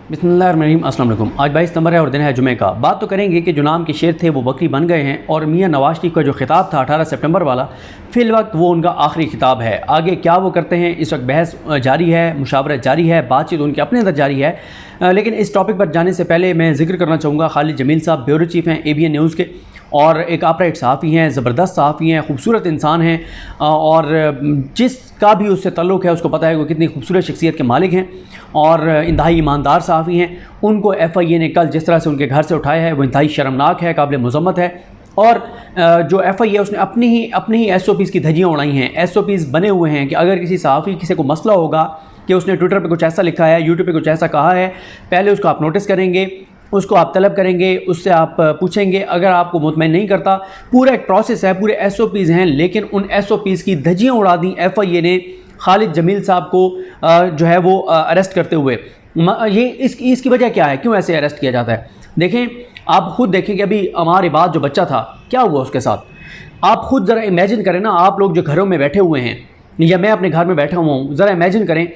बिस्मिल्लाहिर्रहमानिर्रहीम। अस्सलाम वालेकुम। आज 22 नंबर है और दिन है जुमे का। बात तो करेंगे कि जो नाम के शेर थे वो बकरी बन गए हैं और मियां नवाज शरीफ का जो खिताब था 18 सितंबर वाला, फ़िल वक्त वो उनका आखिरी खिताब है। आगे क्या वो करते हैं, इस वक्त बहस जारी है, मुशावरत जारी है, बातचीत उनके अपने अंदर जारी है। लेकिन इस टॉपिक पर जाने से पहले मैं जिक्र करना चाहूँगा, खालिद जमील साहब ब्यूरो चीफ़ हैं ABN न्यूज़ के और एक अपराइट सहाफ़ी हैं, ज़बरदस्त सहाफ़ी हैं, खूबसूरत इंसान हैं और जिसका भी उससे ताल्लुक़ है उसको पता है वो कितनी खूबसूरत शख्सियत के मालिक हैं और इंतहाई ईमानदार सहाफ़ी हैं। उनको FIA ने कल जिस तरह से उनके घर से उठाया है वो इंतहाई शर्मनाक है, काबिल मज़म्मत है। और जो FIA उसने अपनी ही SOPs की धज्जियाँ उड़ाई हैं। SOPs बने हुए हैं कि अगर किसी सहाफ़ी किसी को मसला होगा कि उसने ट्विटर पे कुछ ऐसा लिखा है, यूट्यूब पे कुछ ऐसा कहा है, पहले उसको आप नोटिस करेंगे, उसको आप तलब करेंगे, उससे आप पूछेंगे। अगर आपको मुतमईन नहीं करता, पूरा एक प्रोसेस है, पूरे SOPs हैं, लेकिन उन SOPs की धज्जियाँ उड़ा दी FIA ने खालिद जमील साहब को जो है वो अरेस्ट करते हुए। ये इसकी वजह क्या है, क्यों ऐसे अरेस्ट किया जाता है? देखें, आप ख़ुद देखें कि अभी हमारे बाद जो बच्चा था क्या हुआ उसके साथ। आप ख़ुद ज़रा इमेजिन करें ना, आप लोग जो घरों में बैठे हुए हैं या मैं अपने घर में बैठा हुआ हूँ, ज़रा इमेजिन करें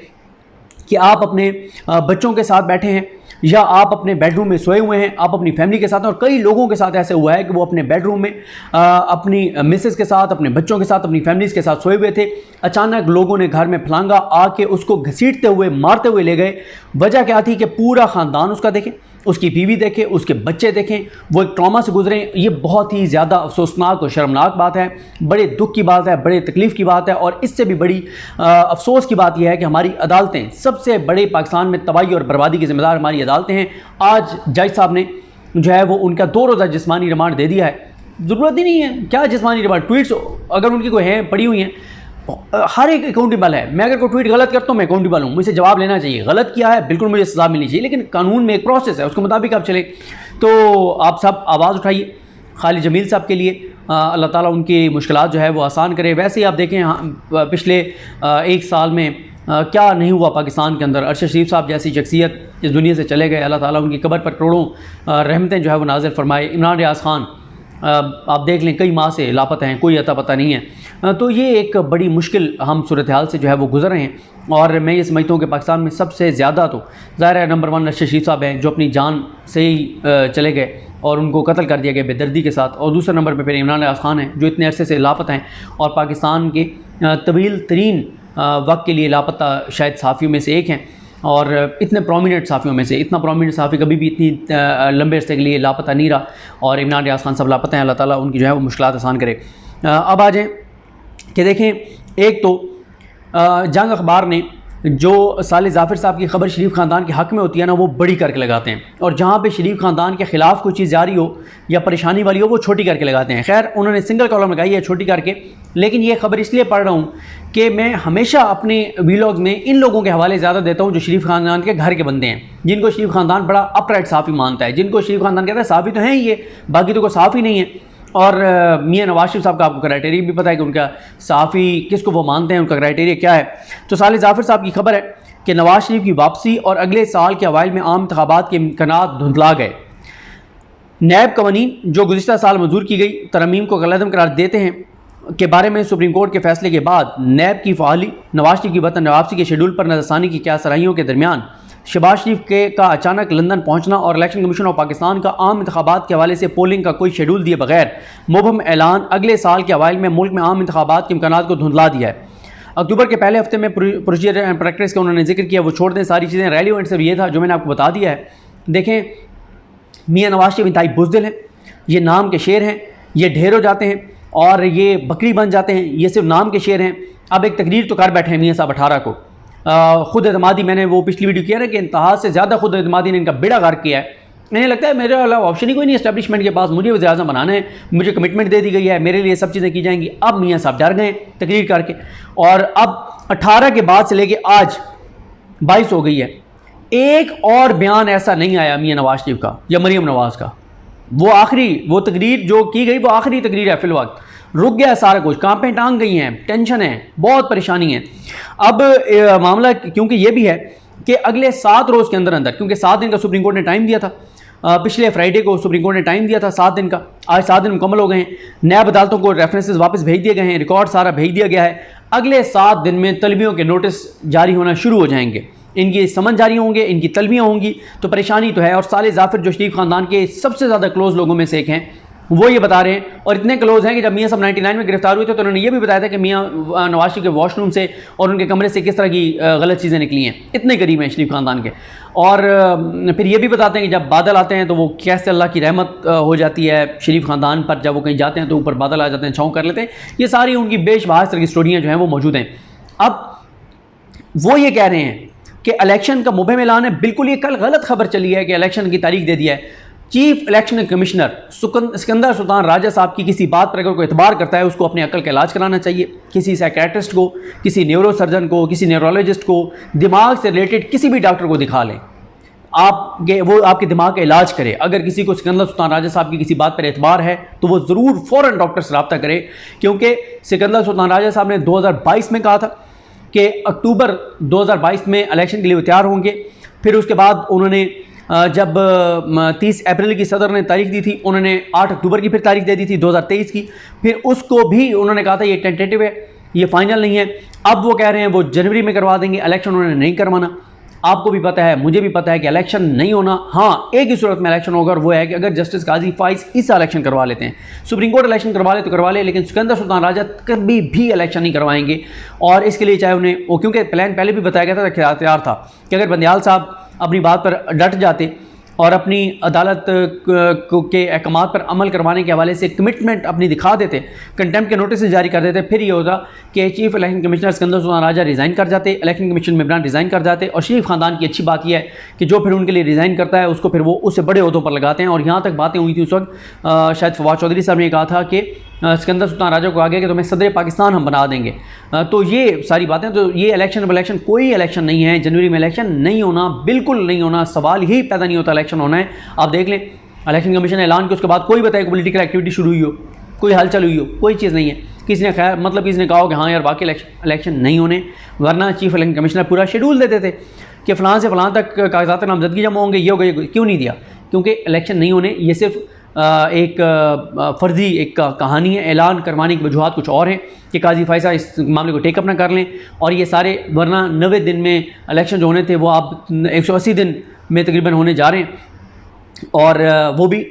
कि आप अपने बच्चों के साथ बैठे हैं या आप अपने बेडरूम में सोए हुए हैं, आप अपनी फैमिली के साथ। और कई लोगों के साथ ऐसे हुआ है कि वो अपने बेडरूम में अपनी मिसेस के साथ, अपने बच्चों के साथ, अपनी फैमिलीज़ के साथ सोए हुए थे। अचानक लोगों ने घर में फलांगा आके उसको घसीटते हुए, मारते हुए ले गए। वजह क्या थी कि पूरा ख़ानदान उसका देखें, उसकी बीवी देखें, उसके बच्चे देखें, वो एक ट्रॉमा से गुजरे। ये बहुत ही ज़्यादा अफसोसनाक और शर्मनाक बात है, बड़े दुख की बात है, बड़े तकलीफ़ की बात है। और इससे भी बड़ी अफसोस की बात यह है कि हमारी अदालतें, सबसे बड़े पाकिस्तान में तबाही और बर्बादी की ज़िम्मेदार हमारी अदालतें हैं। आज जज साहब ने जो है वो उनका 2 रोज़ा जिस्मानी रिमांड दे दिया है। ज़रूरत ही नहीं है, क्या जिस्मानी रिमांड, ट्वीट्स अगर उनकी कोई हैं पड़ी हुई हैं, हर एक अकाउंटेबल है। मैं अगर कोई ट्वीट गलत करता हूँ मैं अकाउंटेबल हूँ, मुझे जवाब लेना चाहिए। गलत किया है बिल्कुल मुझे सज़ा मिलनी चाहिए, लेकिन कानून में एक प्रोसेस है, उसके मुताबिक आप चले। तो आप सब आवाज़ उठाइए खालिद जमील साहब के लिए, अल्लाह ताला उनकी मुश्किलात जो है वो आसान करे। वैसे ही आप देखें पिछले 1 साल में क्या नहीं हुआ पाकिस्तान के अंदर। अरशद शरीफ साहब जैसी शख्सियत इस दुनिया से चले गए, अल्लाह ताला उनकी कब्र पर करोड़ों रहमतें जो है वो नाज़िल फरमाए। इमरान रियाज खान आप देख लें कई माह से लापता हैं, कोई अता पता नहीं है। तो ये एक बड़ी मुश्किल हम सूरत हाल से जो है वो गुजर रहे हैं। और मैं ये समझता हूँ कि पाकिस्तान में सबसे ज़्यादा तो ज़ाहिर है नंबर 1 अरशद शरीफ साहब हैं, जो अपनी जान से ही चले गए और उनको कत्ल कर दिया गया बेदर्दी के साथ। और दूसरे नंबर पर फिर इमरान रियाज खान हैं, जो इतने अरसे से लापता हैं और पाकिस्तान के तवील तरीन वक्त के लिए लापता शायद सहाफ़ियों में से एक हैं और इतने प्रोमिनेंट सहाफ़ियों में से। इतना प्रोमिनेंट सहाफ़ी कभी भी इतनी लंबे अरसे के लिए लापता नहीं रहा और इमरान रियाज खान साहब लापता हैं। अल्लाह ताला उनकी जो है वो मुश्किलात आसान करे। अब आ जाएँ कि देखें, एक तो जंग अखबार ने जो साले जाफ़िर साहब की खबर शरीफ ख़ानदान के हक़ में होती है ना, वो बड़ी करके लगाते हैं। और जहाँ पे शरीफ ख़ानदान के ख़िलाफ़ कोई चीज़ जारी हो या परेशानी वाली हो, वो छोटी करके लगाते हैं। खैर, उन्होंने सिंगल कॉलम लगाई है छोटी करके, लेकिन ये खबर इसलिए पढ़ रहा हूँ कि मैं हमेशा अपने वीलॉग्स में इन लोगों के हवाले ज़्यादा देता हूँ जो शरीफ ख़ानदान के घर के बंदे हैं, जिनको शरीफ ख़ानदान बड़ा अपराइट सहाफ़ी मानता है, जिनको शरीफ ख़ानदान कहता है सहाफ़ी तो हैं ही ये, बाकी तो कोई सहाफ़ी नहीं है। और मियां नवाज शरीफ साहब का आपको क्राइटेरिया भी पता है कि उनका सहाफ़ी किसको वो मानते हैं, उनका क्राइटेरिया क्या है। तो साले जाफ़िर साहब की खबर है कि नवाज शरीफ की वापसी और अगले साल के अवाइल में आम इंतखाबात के इम्कानात धुंधला गए। नैब कवानीन जो गुज़िश्ता साल मंजूर की गई तरमीम को गलतम करार देते हैं के बारे में सुप्रीम कोर्ट के फैसले के बाद नैब की फ़ाली नवाज शरीफ की वतन वापसी के शेड्यूल पर नज़रसानी की क्या सराहियों के दरमियान शहबाज शरीफ का अचानक लंदन पहुंचना और इलेक्शन कमीशन ऑफ पाकिस्तान का आम इंतखाबात के हवाले से पोलिंग का कोई शेड्यूल दिए बगैर मुबहम ऐलान अगले साल के अवाइल में मुल्क में आम इंतखाबात के इम्कानात को धुंधला दिया है। अक्टूबर के पहले हफ्ते में प्रोसीजर एंड प्रैक्टिस का उन्होंने जिक्र किया, वो छोड़ दें सारी चीज़ें। रेलिवेंट सिर्फ ये था जो मैंने आपको बता दिया है। देखें, मियां नवाज शरीफ इंतहाई बुज़दिल हैं, ये नाम के शेर हैं, ये ढेर हो जाते हैं और ये बकरी बन जाते हैं, ये सिर्फ नाम के शेर हैं। अब एक तकरीर तो कर बैठे हैं मियां साहब 18 को। खुद एतमादी, मैंने वो पिछली वीडियो किया ना कि इंतहा से ज़्यादा खुद एतमादी ने इनका बेड़ा गर्क किया है। इन्हें लगता है मेरे अलावा ऑप्शन ही कोई नहीं एस्टेब्लिशमेंट के पास, मुझे वज़ीर आज़म बनाना है, मुझे कमिटमेंट दे दी गई है, मेरे लिए सब चीज़ें की जाएंगी। अब मियां साहब डर गए तकरीर करके और अब 18 के बाद से लेके आज 22 हो गई है, एक और बयान ऐसा नहीं आया मियां नवाज शरीफ का या मरीम नवाज़ का। वो तकरीर जो की गई वो आखिरी तकरीर है। फिल वक्त रुक गया सारा कुछ, कांपें टांग गई हैं, टेंशन है, बहुत परेशानी है। अब मामला क्योंकि ये भी है कि अगले 7 रोज़ के अंदर अंदर, क्योंकि 7 दिन का सुप्रीम कोर्ट ने टाइम दिया था, पिछले फ्राइडे को सुप्रीम कोर्ट ने टाइम दिया था 7 दिन का, आज 7 दिन मुकम्मल हो गए हैं। नैब अदालतों को रेफरेंसेस वापस भेज दिए गए हैं, रिकॉर्ड सारा भेज दिया गया है। अगले 7 दिन में तलबियों के नोटिस जारी होना शुरू हो जाएंगे इनकी समन जारी होंगे, इनकी तलबियाँ होंगी, तो परेशानी तो है। और साले जाफिर जो शरीफ ख़ानदान के सबसे ज़्यादा क्लोज़ लोगों में से एक हैं, वो ये बता रहे हैं, और इतने क्लोज़ हैं कि जब मियाँ साहब 99 में गिरफ्तार हुए थे तो उन्होंने ये भी बताया था कि मियाँ नवाज शरीफ के वॉशरूम से और उनके कमरे से किस तरह की गलत चीज़ें निकली हैं। इतने करीब हैं शरीफ ख़ानदान के। और फिर ये भी बताते हैं कि जब बादल आते हैं तो वो कैसे अल्लाह की रहमत हो जाती है शरीफ ख़ानदान पर। जब वो कहीं जाते हैं तो ऊपर बादल आ जाते हैं, छाँव कर लेते हैं। ये सारी उनकी बेशबहा तरह की स्टोरियाँ जो हैं वो मौजूद हैं। अब वो ये कह रहे हैं कि इलेक्शन का मुबहम ऐलान है। बिल्कुल ये कल गलत खबर चली है कि इलेक्शन की तारीख दे दिया है। Chief election commissioner Sikandar Sultan Raja साहब की किसी बात पर अगर कोई एतबार करता है, उसको अपने अकल का इलाज कराना चाहिए। किसी साइकेट्रिस्ट को, किसी न्यूरो सर्जन को, किसी न्यूरोलॉजिस्ट को, दिमाग से रिलेटेड किसी भी डॉक्टर को दिखा लें, वो आपके दिमाग का इलाज करे। अगर किसी को सिकंदर सुल्तान राजा साहब की किसी बात पर एतबार है तो वो ज़रूर फ़ौरन डॉक्टर से रब्ता करे, क्योंकि सिकंदर सुल्तान राजा साहब ने 2022 में कहा था कि अक्टूबर 2022 में इलेक्शन के लिए वो तैयार होंगे। फिर उसके बाद उन्होंने जब 30 अप्रैल की सदर ने तारीख दी थी, उन्होंने 8 अक्टूबर की फिर तारीख दे दी थी 2023 की। फिर उसको भी उन्होंने कहा था ये टेंटेटिव है, ये फाइनल नहीं है। अब वो कह रहे हैं वो जनवरी में करवा देंगे। इलेक्शन उन्होंने नहीं करवाना। आपको भी पता है, मुझे भी पता है कि इलेक्शन नहीं होना। हाँ, एक ही सूरत में इलेक्शन होगा, और वो है कि अगर जस्टिस काजी फाइज इस इलेक्शन करवा लेते हैं, सुप्रीम कोर्ट इलेक्शन करवा ले तो करवा ले, लेकिन सिकंदर सुल्तान राजा कभी भी इलेक्शन नहीं करवाएंगे। और इसके लिए चाहे उन्हें वो, क्योंकि प्लान पहले भी बताया गया था, तैयार था कि अगर बंदियाल साहब अपनी बात पर डट जाते और अपनी अदालत के अहकामात पर अमल करवाने के हवाले से कमिटमेंट अपनी दिखा देते, कंटेम्प्ट के नोटिस जारी कर देते, फिर ये होता कि chief election commissioner Sikandar Sultan Raja resign कर जाते, इलेक्शन कमीशन मेंबरान रिज़ाइन कर जाते। और शरीफ ख़ानदान की अच्छी बात यह है कि जो फिर उनके लिए रिज़ाइन करता है उसको फिर वो उससे बड़े ओहदों पर लगाते हैं। और यहाँ तक बातें हुई थी उस वक्त, शायद फवाद चौधरी साहब ने कहा था कि सिकंदर सुल्तान राजा को आगे कि तुम्हें सदर पाकिस्तान हम बना देंगे। तो ये सारी बातें, तो ये इलेक्शन कोई इलेक्शन नहीं है। जनवरी में इलेक्शन नहीं होना, बिल्कुल नहीं होना, सवाल ही पैदा नहीं होता इलेक्शन होना है। आप देख लें, इलेक्शन कमीशन ने ऐलान किया, उसके बाद कोई बताए पॉलिटिकल एक्टिविटी शुरू हुई हो, कोई हलचल हुई हो, कोई चीज़ नहीं है। किसी ने खैर किसी ने कहा हो कि हाँ यार बाकी इलेक्शन नहीं होने, वरना चीफ इलेक्शन कमिश्नर पूरा शेड्यूल देते थे कि फ़लाँ से फ़लाँ तक कागजात नामजदगी जमा होंगे, ये हो गए। क्यों नहीं दिया? क्योंकि इलेक्शन नहीं होने, ये सिर्फ एक फ़र्जी एक कहानी है। ऐलान करवाने की वजूहत कुछ और हैं कि काजी फायसा इस मामले को टेकअप ना कर लें, और ये सारे, वरना 90 दिन में इलेक्शन जो होने थे वो अब 180 दिन में तकरीबन होने जा रहे हैं, और वो भी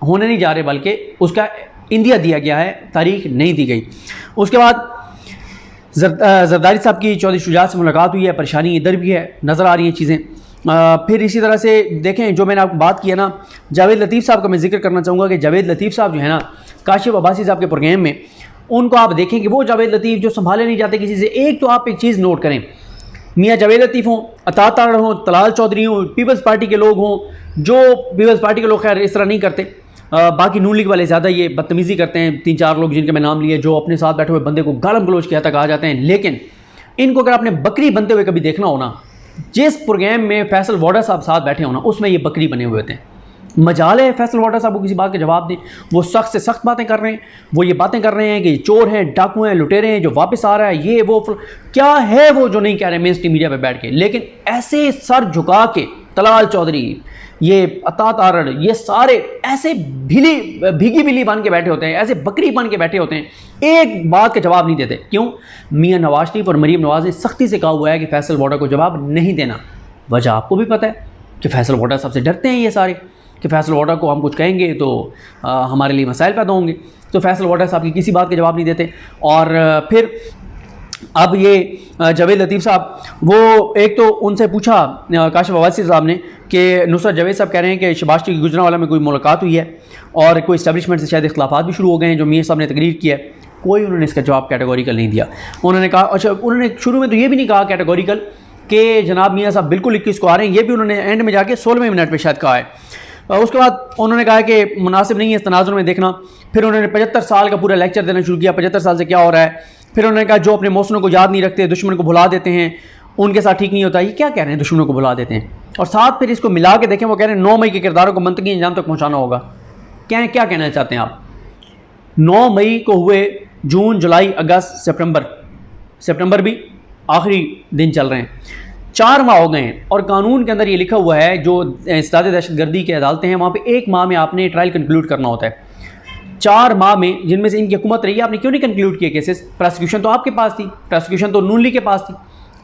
होने नहीं जा रहे, बल्कि उसका इंदिया दिया गया है, तारीख नहीं दी गई। उसके बाद जरदारी साहब की चौधरी शुजात से मुलाकात हुई है। परेशानी इधर भी है, नज़र आ रही हैं चीज़ें। फिर इसी तरह से देखें, जो मैंने आपको बात की है ना, जावेद लतीफ़ साहब का मैं जिक्र करना चाहूँगा कि जावेद लतीफ़ साहब जो है ना, काशिफ अब्बासी साहब के प्रोग्राम में, उनको आप देखें कि वो जावेद लतीफ़ जो संभाले नहीं जाते किसी से। एक तो आप एक चीज़ नोट करें, मियाँ जावेद लतीफ़ हों, अता तारड़ हों, तलाल चौधरी हों, पीपल्स पार्टी के लोग हों, जो पीपल्स पार्टी के लोग खैर इस तरह नहीं करते, बाकी नून लीग वाले ज़्यादा ये बदतमीज़ी करते हैं। 3-4 लोग जिनके मैं नाम लिए, जो अपने साथ बैठे हुए बंदे को गालम गलोच के हद तक आ जाते हैं। लेकिन इनको अगर आपने बकरी बनते हुए कभी देखना हो ना, जिस प्रोग्राम में फैसल वाडा साहब साथ बैठे हो ना, उसमें ये बकरी बने हुए थे। मजाल है फैसल वाडा साहब को किसी बात का जवाब दें। वो सख्त से सख्त बातें कर रहे हैं, वो ये बातें कर रहे हैं कि चोर हैं, डाकू हैं, लुटेरे हैं, जो वापस आ रहा है, ये वो क्या है वो जो नहीं कह रहे मेन स्ट्रीम मीडिया पे बैठ के। लेकिन ऐसे सर झुका के तलाल चौधरी, ये अता तारड़, ये सारे ऐसे भीगी बिल्ली बन के बैठे होते हैं, ऐसे बकरी बन के बैठे होते हैं, एक बात का जवाब नहीं देते। क्यों? मियाँ नवाज शरीफ और मरीम नवाज ने सख्ती से कहा हुआ है कि फैसल वाडा को जवाब नहीं देना। वजह आपको भी पता है कि फैसल वाडा सबसे डरते हैं ये सारे, कि फैसल वाडा को हम कुछ कहेंगे तो हमारे लिए मसाइल पैदा होंगे। तो फैसल वाडा साहब की किसी बात के जवाब नहीं देते। और फिर अब ये जावेद लतीफ़ साहब, वो एक तो उनसे पूछा काशिफ अब्बासी साहब ने कि नुसरत जावेद साहब कह रहे हैं कि शहबाज शरीफ की गुजरांवाला में कोई मुलाकात हुई है और कोई इस्टेब्लिशमेंट से शायद इख्तिलाफात भी शुरू हो गए हैं, जो मियाँ साहब ने तकरीर किया है। कोई उन्होंने इसका जवाब कैटेगोरिकल नहीं दिया। उन्होंने कहा, अच्छा, उन्होंने शुरू में तो ये भी नहीं कहा कैटेगोरिकल कि जनाब मियाँ साहब बिल्कुल 21 को आ रहे हैं, ये भी उन्होंने एंड में जाके 16वें मिनट पर शायद कहा है। उसके बाद उन्होंने कहा कि मुनासिब नहीं है इस तनाजुर में देखना। फिर उन्होंने 75 साल का पूरा लेक्चर देना शुरू किया, 75 साल से क्या हो रहा है। फिर उन्होंने कहा जो अपने मौसमों को याद नहीं रखते, दुश्मन को भुला देते हैं, उनके साथ ठीक नहीं होता। ये क्या कह रहे हैं, दुश्मनों को भुला देते हैं? और साथ फिर इसको मिला के देखें, वो कह रहे हैं 9 मई के किरदारों को मंतकी अंजाम तक पहुँचाना होगा। क्या कहना चाहते हैं आप? 9 मई को हुए जून, जुलाई, अगस्त, सितंबर भी आखिरी दिन चल रहे हैं, 4 माह हो गए हैं। और कानून के अंदर ये लिखा हुआ है, जो इस्ताद दहशतगर्दी की अदालतें हैं, वहाँ पे 1 माह में आपने ट्रायल कंक्लूड करना होता है। 4 माह में, जिनमें से इनकी हुकूमत रही है, आपने क्यों नहीं कंक्लूड किए केसेस? प्रोसिक्यूशन तो आपके पास थी, प्रोसिक्यूशन तो नून लीग के पास थी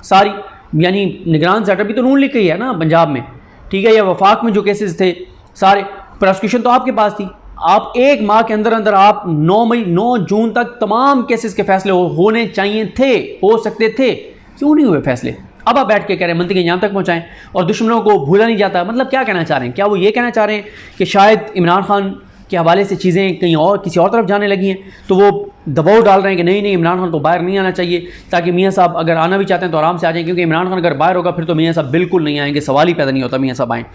सारी। यानी निगरान सेटअप भी तो नून लीग का ही है ना पंजाब में, ठीक है। या वफाक में जो केसेस थे सारे, प्रोसिक्यूशन तो आपके पास थी। आप 1 माह के अंदर अंदर आप 9 जून तक तमाम केसेस के फैसले होने चाहिए थे, हो सकते थे, क्यों नहीं हुए फैसले? अब आप बैठ के कह रहे हैं मंतकी यहाँ तक पहुँचाएं और दुश्मनों को भूला नहीं जाता। मतलब क्या कहना चाह रहे हैं? क्या वो ये कहना चाह रहे हैं कि शायद इमरान खान के हवाले से चीज़ें कहीं और किसी और तरफ जाने लगी हैं, तो वो दबाव डाल रहे हैं कि नहीं नहीं इमरान खान को बाहर नहीं आना चाहिए, ताकि मियाँ साहब अगर आना भी चाहते हैं तो आराम से आ जाएं, क्योंकि इमरान खान अगर बाहर होगा फिर तो मियाँ साहब बिल्कुल नहीं आएंगे, सवाल ही पैदा नहीं होता मियाँ साहब आएँ।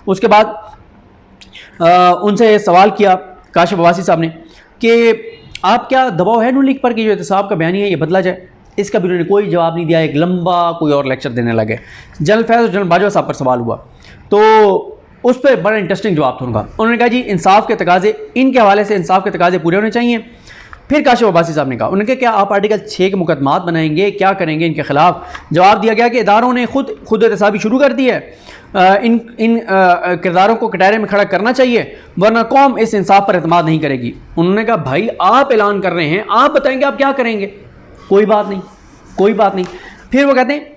उसके बाद उनसे सवाल किया काशिफ अब्बासी साहब ने कि आप क्या दबाव है नून लीग पर कि जो एहतसाब का बयानी है ये बदला जाए? इसका भी उन्होंने कोई जवाब नहीं दिया। एक लंबा कोई और लेक्चर देने लगे। जनरल फैज़ और जनरल बाजवा साहब पर सवाल हुआ तो उस पर बड़ा इंटरेस्टिंग जवाब था उनका। उन्होंने कहा जी इंसाफ के तकाजे, इनके हवाले से इंसाफ के तकाजे पूरे होने चाहिए। फिर काशिफ अब्बासी साहब ने कहा, उन्होंने कहा क्या आप आर्टिकल 6 के मुकदमात बनाएंगे, क्या करेंगे इनके खिलाफ? जवाब दिया गया कि इदारों ने खुद एहतसाबी शुरू कर दी है, इन किरदारों को कटहरे में खड़ा करना चाहिए वरना कौम इस इंसाफ पर एतमाद नहीं करेगी। उन्होंने कहा भाई आप ऐलान कर रहे हैं, आप बताएंगे आप क्या करेंगे? कोई बात नहीं, कोई बात नहीं। फिर वो कहते हैं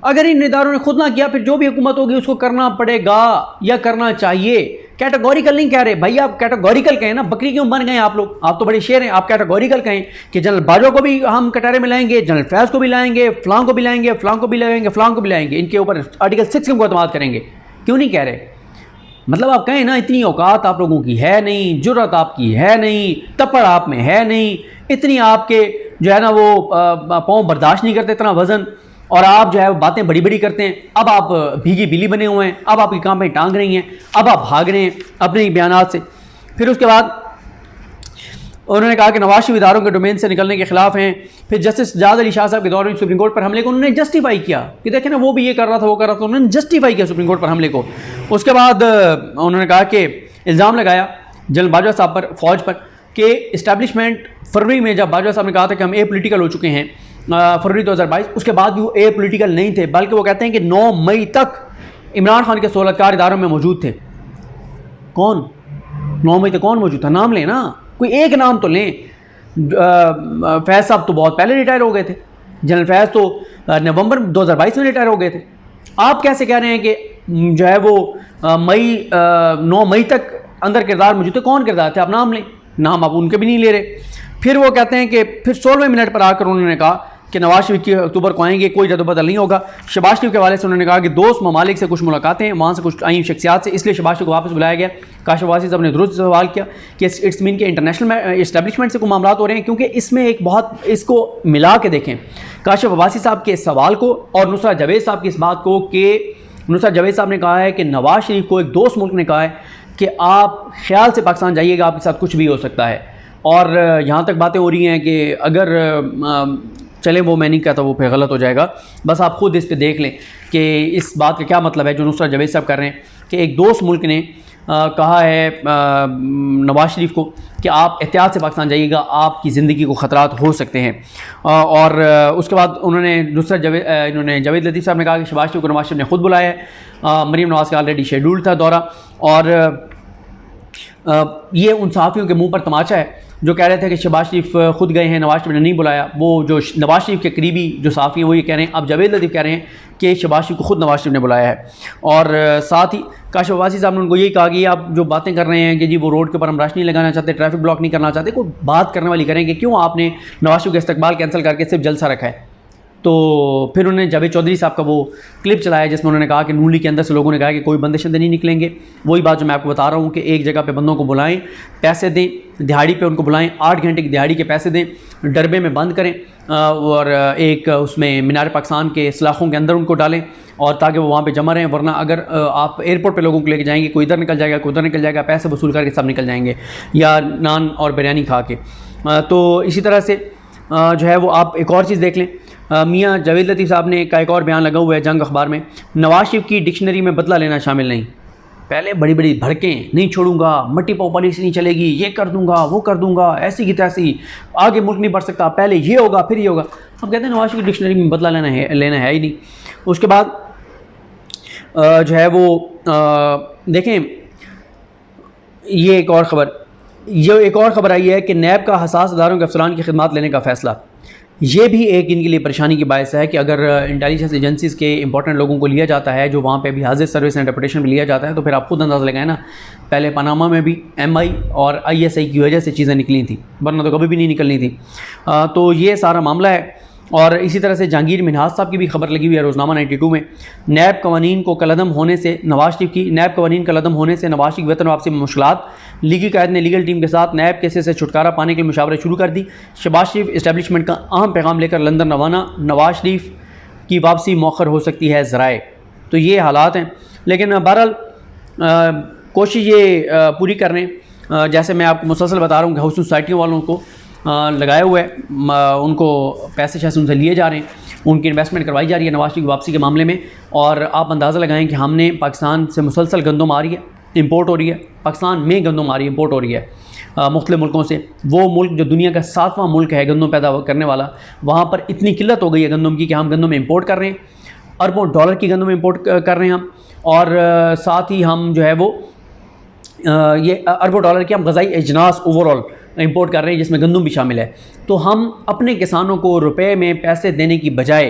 अगर इन इदारों ने खुद ना किया फिर जो भी हुकूमत होगी उसको करना पड़ेगा या करना चाहिए। कैटेगोरिकल नहीं कह रहे भाई, आप कैटेगोरिकल कहें ना, बकरी क्यों बन गए आप लोग? आप तो बड़े शेर हैं। आप कैटेगोरिकल कहें कि जनरल बाजवा को भी हम कटहरे में लाएंगे, जनरल फैज़ को भी लाएंगे, फलां को भी लाएंगे, फलां को भी लाएंगे, फलां को भी लाएंगे, इनके ऊपर आर्टिकल 6 के मुकदमात करेंगे। क्यों नहीं कह रहे? मतलब आप कहें ना इतनी औकात आप लोगों की है नहीं, जुर्रत आपकी है नहीं, तपड़ आप में है नहीं, इतनी आपके जो है ना वो पाँव बर्दाश्त नहीं करते इतना वज़न, और आप जो है बातें बड़ी बड़ी करते हैं। अब आप भीगी बिल्ली बने हुए हैं, अब आपकी काम पे टांग रही हैं, अब आप भाग रहे हैं अपने बयानात से। फिर उसके बाद उन्होंने कहा कि नवाज शरीफ इदारों के डोमेन से निकलने के खिलाफ हैं। फिर जस्टिस सज्जाद अली शाह साहब के दौर में सुप्रीम कोर्ट पर हमले को उन्होंने जस्टिफाई किया कि देखें ना वो भी ये कर रहा था वो कर रहा था, उन्होंने जस्टिफाई किया सुप्रीम कोर्ट पर हमले को। उसके बाद उन्होंने कहा कि इल्ज़ाम लगाया जनरल बाजवा साहब पर, फौज पर, कि इस्टेब्लिशमेंट फरवरी में जब बाजवा साहब ने कहा था कि हम ए पोलिटिकल हो चुके हैं फरवरी 2022, उसके बाद भी वो ए पोलिटिकल नहीं थे, बल्कि वो कहते हैं कि 9 मई तक इमरान खान के सहूलतकार इदारों में मौजूद थे। कौन 9 मई तक कौन मौजूद था? नाम लें ना, कोई एक नाम तो लें। फैज़ साहब तो बहुत पहले रिटायर हो गए थे, जनरल फैज़ तो नवंबर 2022 में रिटायर हो गए थे। आप कैसे कह रहे हैं कि जो है वो 9 मई तक अंदर किरदार मौजूद थे? कौन किरदार थे? आप नाम लें, नाम आप उनके भी नहीं ले रहे। फिर वो कहते हैं कि फिर 16वें मिनट पर आकर उन्होंने कहा कि नवाज शरीफ की अक्टूबर को आएंगे, कोई जदोबदल नहीं होगा। शहबाज शरीफ के हवाले से उन्होंने कहा कि दोस्त ममालिक से कुछ मुलाकातें हैं, वहाँ से कुछ आई शख्सियात से, इसलिए शहबाज शरीफ को वापस बुलाया गया। काशिफ अब्बासी साहब ने दुरुस्त सवाल किया कि इट्स मीन के इंटरनेशनल इस्टेब्लिशमेंट से कोई मामला हो रहे हैं, क्योंकि इसमें एक बहुत, इसको मिला के देखें काशिफ अब्बासी साहब के सवाल को और नुसरत जावेद साहब की इस बात को कि नुसरत जावेद साहब ने कहा है कि नवाज शरीफ को एक दोस्त मुल्क ने कहा है कि आप ख्याल से पाकिस्तान जाइएगा, आपके साथ कुछ भी हो सकता है। और यहाँ तक बातें हो रही हैं कि अगर चलें, वो मैं नहीं कहता वो फिर गलत हो जाएगा, बस आप ख़ुद इस पे देख लें कि इस बात का क्या मतलब है जो नुसरत जावेद साहब कर रहे हैं कि एक दोस्त मुल्क ने कहा है नवाज शरीफ को कि आप एहतियात से पाकिस्तान जाइएगा, आपकी ज़िंदगी को ख़तरात हो सकते हैं। और उसके बाद उन्होंने इन्होंने जावेद लतीफ़ साहब ने कहा कि शहबाज शरीफ को नवाज शरीफ ने खुद बुलाया है, मरीम नवाज़ का ऑलरेडी शेड्यूल था दौरा। और ये उन सहाफ़ियों के मुँह पर तमाचा है जो कह रहे थे कि शहबाज शरीफ खुद गए हैं, नवाज शरीफ ने नहीं बुलाया। वो जो नवाज शरीफ के करीबी जो सहाफ़ी हैं वो ये कह रहे हैं, अब जावेद लतीफ़ कह रहे हैं कि शहबाज शरीफ को खुद नवाज शरीफ ने बुलाया है। और साथ ही काशिफ अब्बासी साहब ने उनको यही कहा कि आप जो बातें कर रहे हैं कि जी वो रोड के ऊपर हम रोशनी लगाना चाहते, ट्रैफिक ब्लॉक नहीं करना चाहते, कोई बात करने वाली करें कि क्यों आपने नवाज शरीफ का इस्तकबाल कैंसिल करके सिर्फ जलसा रखा है। तो फिर उन्होंने जावेद चौधरी साहब का वो क्लिप चलाया जिसमें उन्होंने कहा कि नून लीग के अंदर से लोगों ने कहा कि कोई बंदे शंदे नहीं निकलेंगे। वही बात जो मैं आपको बता रहा हूँ कि एक जगह पे बंदों को बुलाएं, पैसे दें, दिहाड़ी पे उनको बुलाएं, 8 घंटे की दिहाड़ी के पैसे दें, डरबे में बंद करें और एक उसमें मीनार पाकिस्तान के सलाखों के अंदर उनको डालें और ताकि वो वहाँ पे जमा रहें। वरना अगर आप एयरपोर्ट पे लोगों को लेके जाएंगे, कोई इधर निकल जाएगा, कोई उधर निकल जाएगा, पैसे वसूल करके सब निकल जाएंगे या नान और बिरयानी खा के। तो इसी तरह से जो है वो आप एक और चीज़ देख लें, मियाँ जावेद लतीफ़ साहब ने का एक और बयान लगा हुआ है जंग अखबार में, नवाज शरीफ की डिक्शनरी में बदला लेना शामिल नहीं। पहले बड़ी बड़ी भड़कें, नहीं छोड़ूंगा, मट्टी पाँव पॉलिसी नहीं चलेगी, ये कर दूंगा, वो कर दूंगा, ऐसी की तैसी, आगे मुल्क नहीं बढ़ सकता, पहले ये होगा फिर ये होगा। अब कहते हैं नवाज शरीफ की डिक्शनरी में बदला लेना है ही नहीं। उसके बाद जो है वो देखें, ये एक और ख़बर आई है कि नैब का हसास इदारों के अफसरान की खिदमात लेने का फ़ैसला। ये भी एक इनके लिए परेशानी की बायस है कि अगर इंटेलिजेंस एजेंसीज़ के इंपॉर्टेंट लोगों को लिया जाता है, जो वहाँ पे भी हाजिर सर्विस एंड रेपुटेशन में लिया जाता है, तो फिर आप खुद अंदाज़ा लगाएं ना, पहले पनामा में भी MI और ISI की वजह से चीज़ें निकली थी, वरना तो कभी भी नहीं निकलनी थी। तो ये सारा मामला है। और इसी तरह से जहांगीर मिन्हाज साहब की भी खबर लगी हुई है रोज़नामा 92 में। नैब कवानीन को कलअदम होने से नवाज शरीफ की नैब कवानीन कलअदम होने से नवाज शरीफ वतन वापसी में मुश्किलात। लीगी कायद ने लीगल टीम के साथ नैब केसेस से छुटकारा पाने के लिए मुशावरत शुरू कर दी। शहबाज शरीफ इस्टेब्लिशमेंट का अहम पैगाम लेकर लंदन रवाना। नवाज शरीफ की वापसी मौखर हो सकती है ज़राए। तो ये हालात हैं, लेकिन बहरहाल कोशिश ये पूरी कर रहे हैं, जैसे मैं आपको मुसलसल बता रहा हूँ कि हाउसिंग सोसाइटियों वालों को लगाए हुए उनको पैसे शैसे उनसे लिए जा रहे हैं, उनकी इन्वेस्टमेंट करवाई जा रही है नवाज शरीफ की वापसी के मामले में। और आप अंदाज़ा लगाएं कि हमने पाकिस्तान से मुसलसल गंदम आ रही है, इंपोर्ट हो रही है, पाकिस्तान में गंदम आ रही है, इंपोर्ट हो रही है मुख्तलिफ मुल्कों से। वो मुल्क जो दुनिया का 7वां मुल्क है गंदम पैदा करने वाला, वहाँ पर इतनी किल्लत हो गई है गंदम की कि हम गंदम इंपोर्ट कर रहे हैं, अरबों डॉलर की गंदम इंपोर्ट कर रहे हैं हम। और साथ ही हम जो है वो ये अरबों डॉलर की हम ग़ज़ाई अजनास ओवरऑल इंपोर्ट कर रहे हैं, जिसमें गंदम भी शामिल है। तो हम अपने किसानों को रुपए में पैसे देने की बजाय,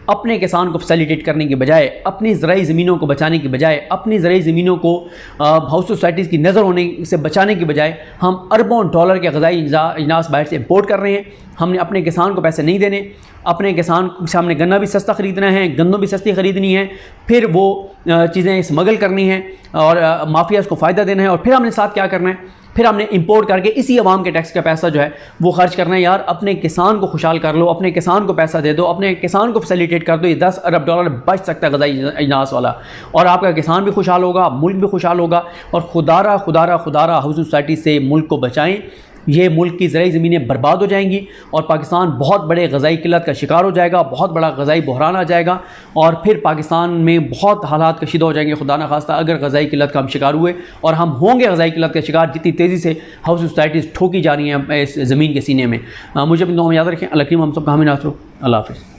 अपने किसान को फैसिलिटेट करने की बजाय, अपनी ज़राई ज़मीनों को बचाने की बजाय, अपनी ज़राई ज़मीनों को हाउस सोसाइटीज़ की नज़र होने से बचाने की बजाय हम अरबों डॉलर के ग़ज़ाई अजनास बाहर से इंपोर्ट कर रहे हैं। हमने अपने किसान को पैसे नहीं देने, अपने किसान के सामने गन्ना भी सस्ता ख़रीदना है, गन्नों भी सस्ती ख़रीदनी है, फिर वो चीज़ें स्मगल करनी है और माफियाज़ को फ़ायदा देना है, और फिर हमने साथ क्या करना है, फिर हमने इंपोर्ट करके इसी अवाम के टैक्स का पैसा जो है वो खर्च करना है। यार अपने किसान को खुशहाल कर लो, अपने किसान को पैसा दे दो, अपने किसान को फैसिलिटेट कर दो। ये 10 अरब डॉलर बच सकता है ग़ज़ाई अजनास वाला, और आपका किसान भी खुशहाल होगा, मुल्क भी खुशहाल होगा। और खुदारा खुदारा खुदारा हाउसिंग सोसाइटी से मुल्क को बचाएँ। ये मुल्क की ज़राई ज़मीनें बर्बाद हो जाएंगी और पाकिस्तान बहुत बड़े ग़ज़ाई किल्लत का शिकार हो जाएगा, बहुत बड़ा ग़ज़ाई बहरान आ जाएगा, और फिर पाकिस्तान में बहुत हालात कशीदा हो जाएंगे खुदा न खास्ता अगर ग़ज़ाई किल्लत का हम शिकार हुए। और हम होंगे ग़ज़ाई किल्लत का शिकार जितनी तेज़ी से हाउसिंग सोसाइटीज़ ठोकी जा रही हैं इस ज़मीन के सीने में। मुझे अपनी दुआ में याद रखें। अल्लाह हम सब का हामी नासरो। अल्लाह हाफ़िज़।